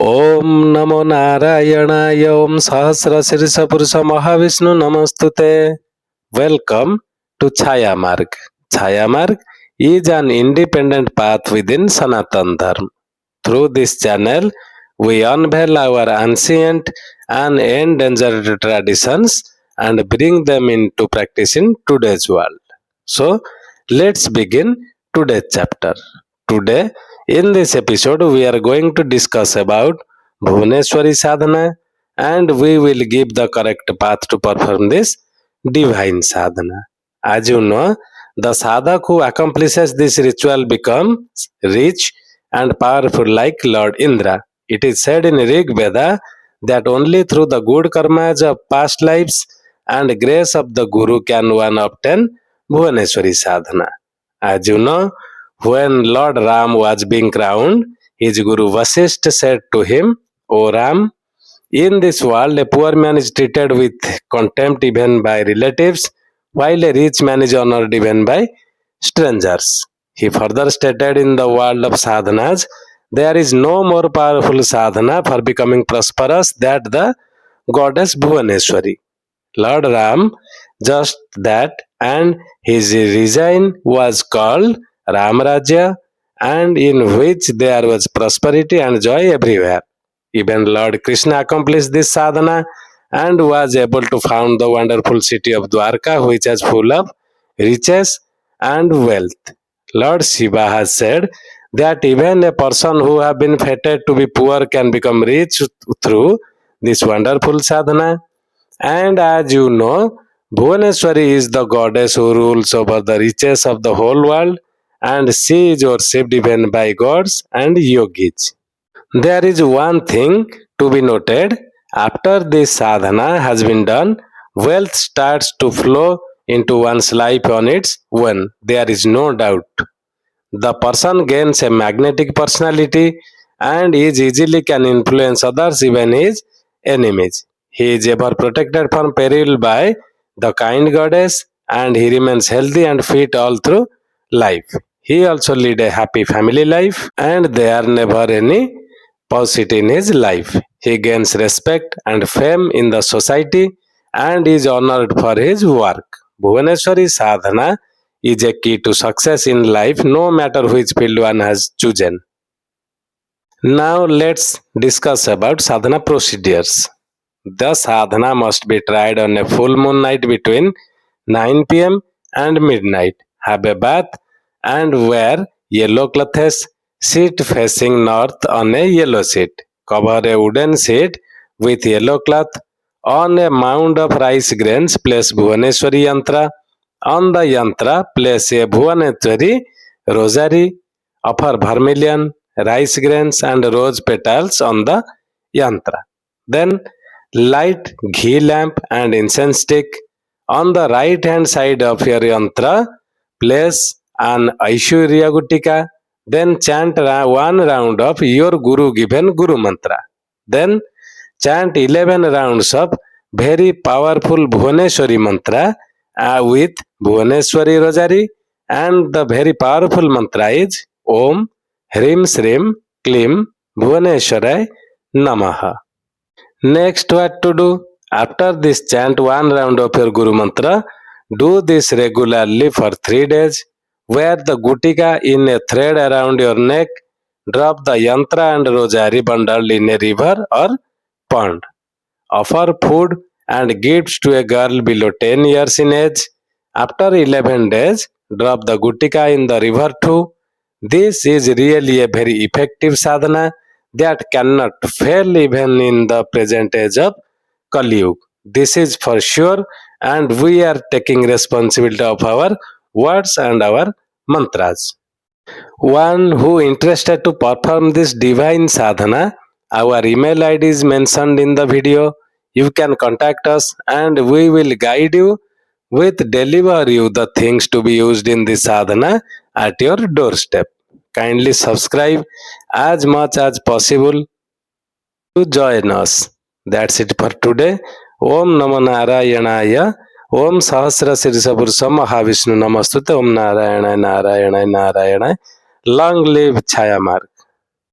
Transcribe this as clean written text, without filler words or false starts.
ओम नमो नारायणाय ओम सहस्रशीर्ष पुरुष महाविष्णु नमस्तुते. Welcome to Chaya Marg. Chaya Marg is an independent path within Sanatan Dharma. Through this channel, we unveil our ancient and endangered traditions and bring them into practice in today's world. So, let's begin today's chapter. Today, in this episode, we are going to discuss about Bhuvaneshwari sadhana, and we will give the correct path to perform this divine sadhana. As you know, the sadhak who accomplishes this ritual becomes rich and powerful like Lord Indra. It is said in Rig Veda that only through the good karmas of past lives and grace of the Guru can one obtain Bhuvaneshwari sadhana. As you know, when Lord Ram was being crowned, his Guru Vasishtha said to him, O Ram, in this world a poor man is treated with contempt even by relatives, while a rich man is honored even by strangers. He further stated, in the world of sadhanas, there is no more powerful sadhana for becoming prosperous than the goddess Bhuvaneshwari. Lord Ram just that, and his reign was called Ramarajya, and in which there was prosperity and joy everywhere. Even Lord Krishna accomplished this sadhana and was able to found the wonderful city of Dwarka, which is full of riches and wealth. Lord Shiva has said that even a person who have been fated to be poor can become rich through this wonderful sadhana. And as you know, Bhuvaneshwari is the goddess who rules over the riches of the whole world, and she is worshipped even by gods and yogis. There is one thing to be noted. After this sadhana has been done, wealth starts to flow into one's life on its own. There is no doubt. The person gains a magnetic personality and is easily can influence others, even his enemies. He is ever protected from peril by the kind goddess, and he remains healthy and fit all through life. He also lead a happy family life, and there are never any paucity in his life. He gains respect and fame in the society and is honored for his work. Bhuvaneshwari sadhana is a key to success in life, no matter which field one has chosen. Now let's discuss about sadhana procedures. The sadhana must be tried on a full moon night between 9 pm and midnight. Have a bath and wear yellow clothes. Sit facing north on a yellow sheet. Cover a wooden sheet with yellow cloth. On a mound of rice grains, place Bhuvaneshwari yantra. On the yantra, place a Bhuvaneshwari rosary. Offer vermilion, rice grains and rose petals on the yantra. Then light ghee lamp and incense stick. On the right hand side of your yantra, place an Aishwarya Gutika. Then chant one round of your Guru given Guru Mantra. Then chant 11 rounds of very powerful Bhuvaneshwari Mantra with Bhuvaneshwari Rosary, and the very powerful mantra is Om Hrim Srim Klim Bhuvaneshwarai Namaha. Next, what to do? After this, chant one round of your Guru Mantra. Do this regularly for 3 days. Wear the Gutika in a thread around your neck. Drop the yantra and rosary bundle in a river or pond. Offer food and gifts to a girl below 10 years in age. After 11 days, drop the Gutika in the river too. This is really a very effective sadhana that cannot fail even in the present age of Kali Yuga. This is for sure, and we are taking responsibility of our words and our mantras. One who interested to perform this divine sadhana, our email ID is mentioned in the video. You can contact us and we will guide you with deliver you the things to be used in this sadhana at your doorstep. Kindly subscribe as much as possible to join us. That's it for today. Om Namo Narayanaya. Om Sahasra Sirsha Purusha Mahavishnu Namastute. Om Narayana Narayana Narayana. Long live Chaya Marg.